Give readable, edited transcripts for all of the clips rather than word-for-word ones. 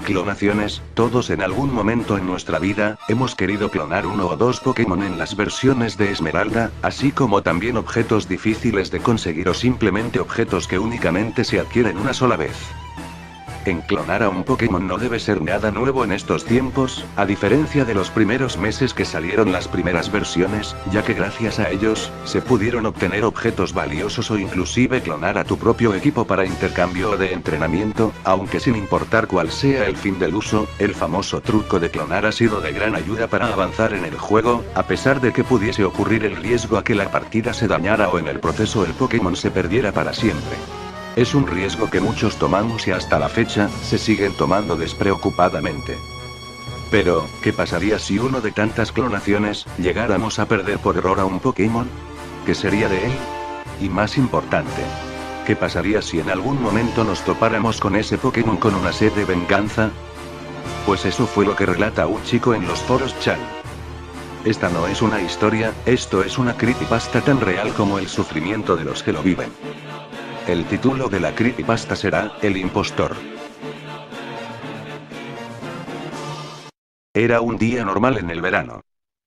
clonaciones, todos en algún momento en nuestra vida, hemos querido clonar uno o dos Pokémon en las versiones de Esmeralda, así como también objetos difíciles de conseguir o simplemente objetos que únicamente se adquieren una sola vez. En clonar a un Pokémon no debe ser nada nuevo en estos tiempos, a diferencia de los primeros meses que salieron las primeras versiones, ya que gracias a ellos, se pudieron obtener objetos valiosos o inclusive clonar a tu propio equipo para intercambio o de entrenamiento, aunque sin importar cuál sea el fin del uso, el famoso truco de clonar ha sido de gran ayuda para avanzar en el juego, a pesar de que pudiese ocurrir el riesgo a que la partida se dañara o en el proceso el Pokémon se perdiera para siempre. Es un riesgo que muchos tomamos y hasta la fecha, se siguen tomando despreocupadamente. Pero, ¿qué pasaría si uno de tantas clonaciones, llegáramos a perder por error a un Pokémon? ¿Qué sería de él? Y más importante, ¿qué pasaría si en algún momento nos topáramos con ese Pokémon con una sed de venganza? Pues eso fue lo que relata un chico en los foros Chan. Esta no es una historia, esto es una creepypasta tan real como el sufrimiento de los que lo viven. El título de la creepypasta será, El impostor. Era un día normal en el verano.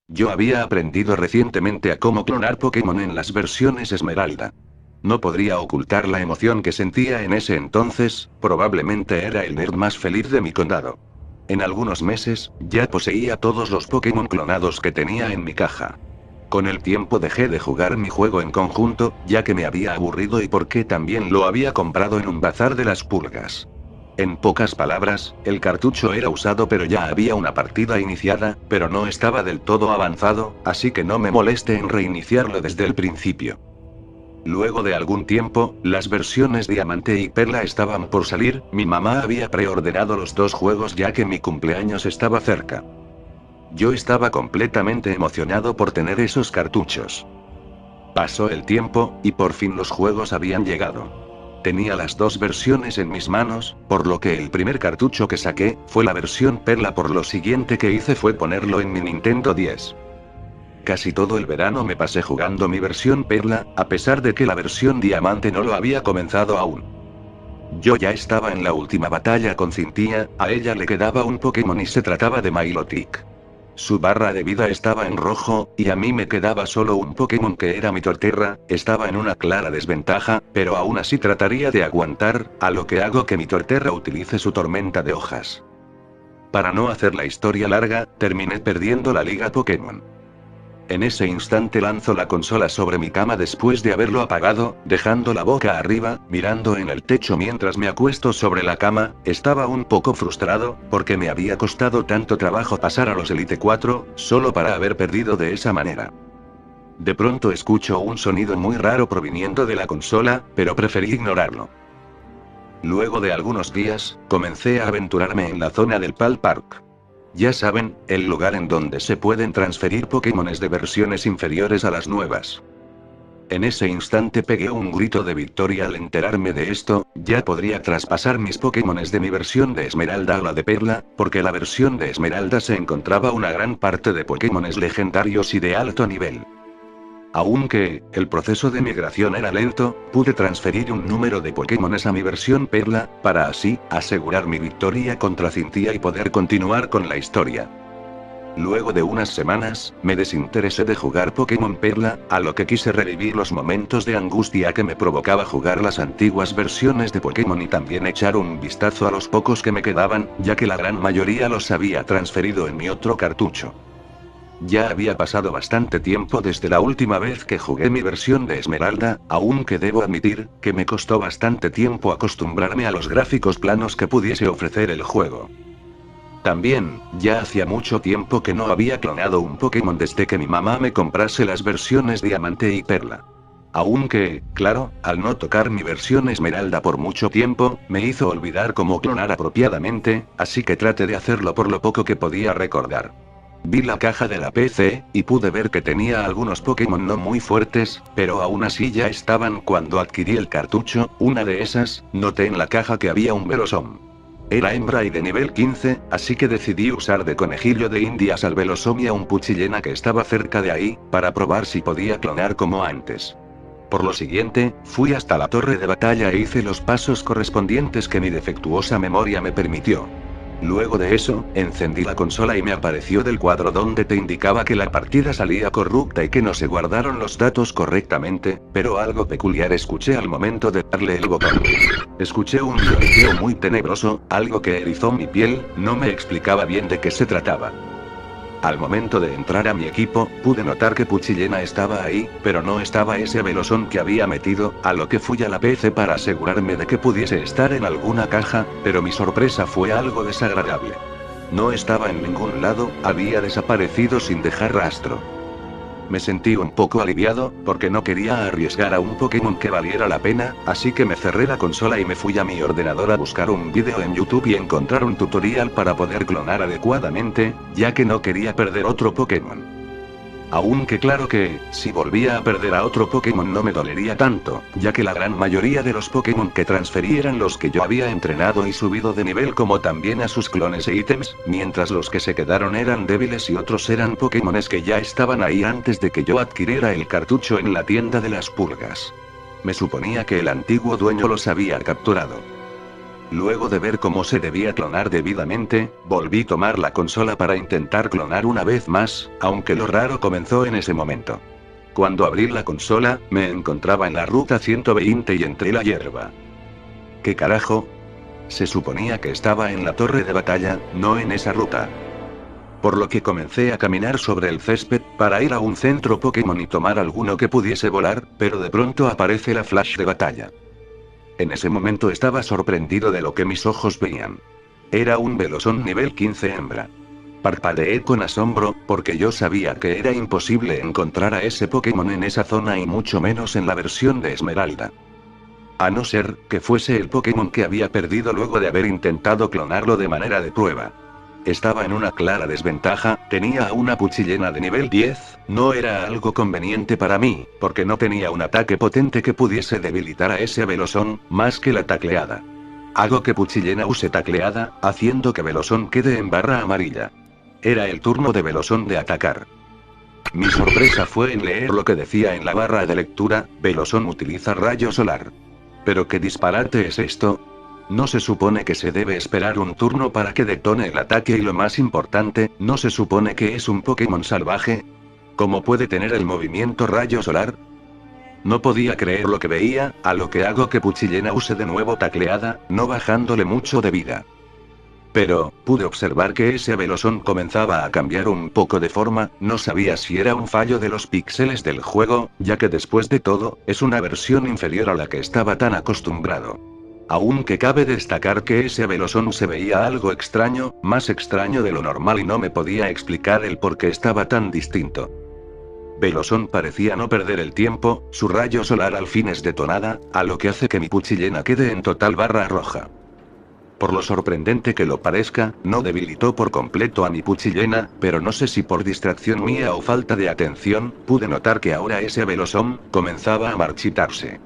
Yo había aprendido recientemente a cómo clonar Pokémon en las versiones Esmeralda. No podría ocultar la emoción que sentía en ese entonces, probablemente era el nerd más feliz de mi condado. En algunos meses, ya poseía todos los Pokémon clonados que tenía en mi caja. Con el tiempo dejé de jugar mi juego en conjunto, ya que me había aburrido y porque también lo había comprado en un bazar de las pulgas. En pocas palabras, el cartucho era usado pero ya había una partida iniciada, pero no estaba del todo avanzado, así que no me molesté en reiniciarlo desde el principio. Luego de algún tiempo, las versiones Diamante y Perla estaban por salir, mi mamá había preordenado los dos juegos ya que mi cumpleaños estaba cerca. Yo estaba completamente emocionado por tener esos cartuchos. Pasó el tiempo, y por fin los juegos habían llegado. Tenía las dos versiones en mis manos, por lo que el primer cartucho que saqué, fue la versión Perla. Por lo siguiente que hice fue ponerlo en mi Nintendo 10. Casi todo el verano me pasé jugando mi versión Perla, a pesar de que la versión Diamante no lo había comenzado aún. Yo ya estaba en la última batalla con Cynthia, a ella le quedaba un Pokémon y se trataba de Milotic. Su barra de vida estaba en rojo, y a mí me quedaba solo un Pokémon que era mi Torterra. Estaba en una clara desventaja, pero aún así trataría de aguantar, a lo que hago que mi Torterra utilice su tormenta de hojas. Para no hacer la historia larga, terminé perdiendo la liga Pokémon. En ese instante lanzo la consola sobre mi cama después de haberlo apagado, dejando la boca arriba, mirando en el techo mientras me acuesto sobre la cama. Estaba un poco frustrado, porque me había costado tanto trabajo pasar a los Elite 4, solo para haber perdido de esa manera. De pronto escucho un sonido muy raro proviniendo de la consola, pero preferí ignorarlo. Luego de algunos días, comencé a aventurarme en la zona del Pal Park. Ya saben, el lugar en donde se pueden transferir Pokémones de versiones inferiores a las nuevas. En ese instante pegué un grito de victoria al enterarme de esto. Ya podría traspasar mis Pokémones de mi versión de Esmeralda a la de Perla, porque la versión de Esmeralda se encontraba una gran parte de Pokémones legendarios y de alto nivel. Aunque el proceso de migración era lento, pude transferir un número de Pokémones a mi versión Perla, para así, asegurar mi victoria contra Cynthia y poder continuar con la historia. Luego de unas semanas, me desinteresé de jugar Pokémon Perla, a lo que quise revivir los momentos de angustia que me provocaba jugar las antiguas versiones de Pokémon y también echar un vistazo a los pocos que me quedaban, ya que la gran mayoría los había transferido en mi otro cartucho. Ya había pasado bastante tiempo desde la última vez que jugué mi versión de Esmeralda, aunque debo admitir, que me costó bastante tiempo acostumbrarme a los gráficos planos que pudiese ofrecer el juego. También, ya hacía mucho tiempo que no había clonado un Pokémon desde que mi mamá me comprase las versiones Diamante y Perla. Aunque, claro, al no tocar mi versión Esmeralda por mucho tiempo, me hizo olvidar cómo clonar apropiadamente, así que traté de hacerlo por lo poco que podía recordar. Vi la caja de la PC, y pude ver que tenía algunos Pokémon no muy fuertes, pero aún así ya estaban cuando adquirí el cartucho. Una de esas, noté en la caja que había un Velosom. Era hembra y de nivel 15, así que decidí usar de conejillo de indias al Velosom y a un Puchillena que estaba cerca de ahí, para probar si podía clonar como antes. Por lo siguiente, fui hasta la torre de batalla e hice los pasos correspondientes que mi defectuosa memoria me permitió. Luego de eso, encendí la consola y me apareció del cuadro donde te indicaba que la partida salía corrupta y que no se guardaron los datos correctamente, pero algo peculiar escuché al momento de darle el botón. Escuché un lloriqueo muy tenebroso, algo que erizó mi piel, no me explicaba bien de qué se trataba. Al momento de entrar a mi equipo, pude notar que Puchillena estaba ahí, pero no estaba ese velosón que había metido, a lo que fui a la PC para asegurarme de que pudiese estar en alguna caja, pero mi sorpresa fue algo desagradable. No estaba en ningún lado, había desaparecido sin dejar rastro. Me sentí un poco aliviado, porque no quería arriesgar a un Pokémon que valiera la pena, así que me cerré la consola y me fui a mi ordenador a buscar un vídeo en YouTube y encontrar un tutorial para poder clonar adecuadamente, ya que no quería perder otro Pokémon. Aunque claro que, si volvía a perder a otro Pokémon no me dolería tanto, ya que la gran mayoría de los Pokémon que transferí eran los que yo había entrenado y subido de nivel, como también a sus clones e ítems, mientras los que se quedaron eran débiles y otros eran Pokémones que ya estaban ahí antes de que yo adquiriera el cartucho en la tienda de las pulgas. Me suponía que el antiguo dueño los había capturado. Luego de ver cómo se debía clonar debidamente, volví a tomar la consola para intentar clonar una vez más, aunque lo raro comenzó en ese momento. Cuando abrí la consola, me encontraba en la ruta 120 y entré la hierba. ¿Qué carajo? Se suponía que estaba en la torre de batalla, no en esa ruta. Por lo que comencé a caminar sobre el césped, para ir a un centro Pokémon y tomar alguno que pudiese volar, pero de pronto aparece la flash de batalla. En ese momento estaba sorprendido de lo que mis ojos veían. Era un velosón nivel 15 hembra. Parpadeé con asombro, porque yo sabía que era imposible encontrar a ese Pokémon en esa zona y mucho menos en la versión de Esmeralda. A no ser que fuese el Pokémon que había perdido luego de haber intentado clonarlo de manera de prueba. Estaba en una clara desventaja, tenía a una Puchillena de nivel 10, no era algo conveniente para mí, porque no tenía un ataque potente que pudiese debilitar a ese velosón, más que la tacleada. Hago que Puchillena use tacleada, haciendo que velosón quede en barra amarilla. Era el turno de velosón de atacar. Mi sorpresa fue en leer lo que decía en la barra de lectura: velosón utiliza rayo solar. ¿Pero qué disparate es esto? ¿No se supone que se debe esperar un turno para que detone el ataque y lo más importante, no se supone que es un Pokémon salvaje? ¿Cómo puede tener el movimiento rayo solar? No podía creer lo que veía, a lo que hago que Puchillena use de nuevo tacleada, no bajándole mucho de vida. Pero, pude observar que ese velosón comenzaba a cambiar un poco de forma, no sabía si era un fallo de los píxeles del juego, ya que después de todo, es una versión inferior a la que estaba tan acostumbrado. Aunque cabe destacar que ese velosón se veía algo extraño, más extraño de lo normal, y no me podía explicar el por qué estaba tan distinto. Velosón parecía no perder el tiempo, su rayo solar al fin es detonada, a lo que hace que mi Puchillena quede en total barra roja. Por lo sorprendente que lo parezca, no debilitó por completo a mi Puchillena, pero no sé si por distracción mía o falta de atención, pude notar que ahora ese velosón comenzaba a marchitarse.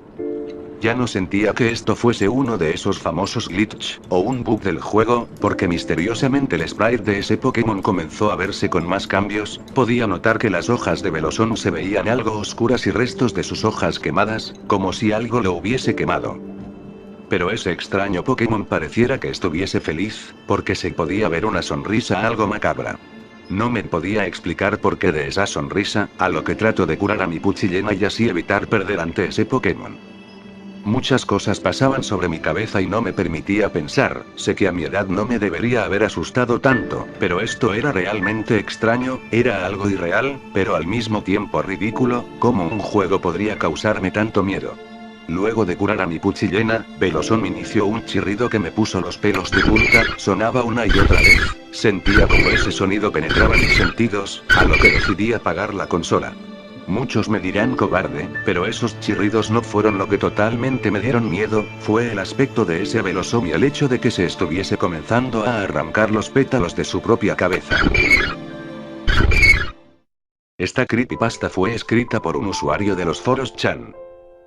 Ya no sentía que esto fuese uno de esos famosos glitch, o un bug del juego, porque misteriosamente el sprite de ese Pokémon comenzó a verse con más cambios, podía notar que las hojas de velosón se veían algo oscuras y restos de sus hojas quemadas, como si algo lo hubiese quemado. Pero ese extraño Pokémon pareciera que estuviese feliz, porque se podía ver una sonrisa algo macabra. No me podía explicar por qué de esa sonrisa, a lo que trato de curar a mi Puchillena y así evitar perder ante ese Pokémon. Muchas cosas pasaban sobre mi cabeza y no me permitía pensar, sé que a mi edad no me debería haber asustado tanto, pero esto era realmente extraño, era algo irreal, pero al mismo tiempo ridículo, ¿cómo un juego podría causarme tanto miedo? Luego de curar a mi Puchillena, velosón inició un chirrido que me puso los pelos de punta, sonaba una y otra vez, sentía como ese sonido penetraba mis sentidos, a lo que decidí apagar la consola. Muchos me dirán cobarde, pero esos chirridos no fueron lo que totalmente me dieron miedo, fue el aspecto de ese velosón y el hecho de que se estuviese comenzando a arrancar los pétalos de su propia cabeza. Esta creepypasta fue escrita por un usuario de los foros Chan.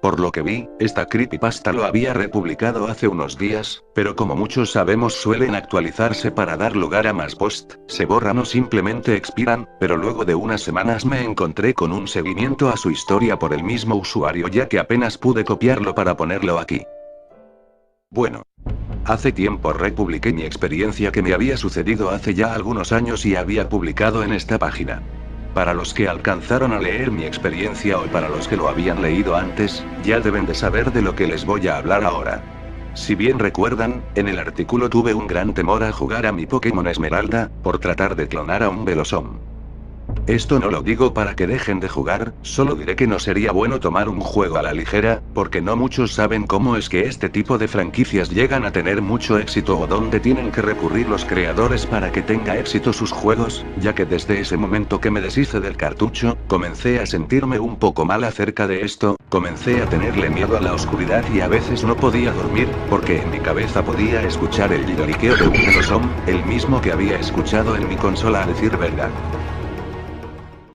Por lo que vi, esta creepypasta lo había republicado hace unos días, pero como muchos sabemos suelen actualizarse para dar lugar a más posts, se borran o simplemente expiran, pero luego de unas semanas me encontré con un seguimiento a su historia por el mismo usuario, ya que apenas pude copiarlo para ponerlo aquí. Bueno. Hace tiempo republiqué mi experiencia que me había sucedido hace ya algunos años y había publicado en esta página. Para los que alcanzaron a leer mi experiencia o para los que lo habían leído antes, ya deben de saber de lo que les voy a hablar ahora. Si bien recuerdan, en el artículo tuve un gran temor a jugar a mi Pokémon Esmeralda, por tratar de clonar a un Velosom. Esto no lo digo para que dejen de jugar, solo diré que no sería bueno tomar un juego a la ligera, porque no muchos saben cómo es que este tipo de franquicias llegan a tener mucho éxito o dónde tienen que recurrir los creadores para que tenga éxito sus juegos, ya que desde ese momento que me deshice del cartucho, comencé a sentirme un poco mal acerca de esto, comencé a tenerle miedo a la oscuridad y a veces no podía dormir, porque en mi cabeza podía escuchar el lloriqueo de un Velosom, el mismo que había escuchado en mi consola a decir verdad.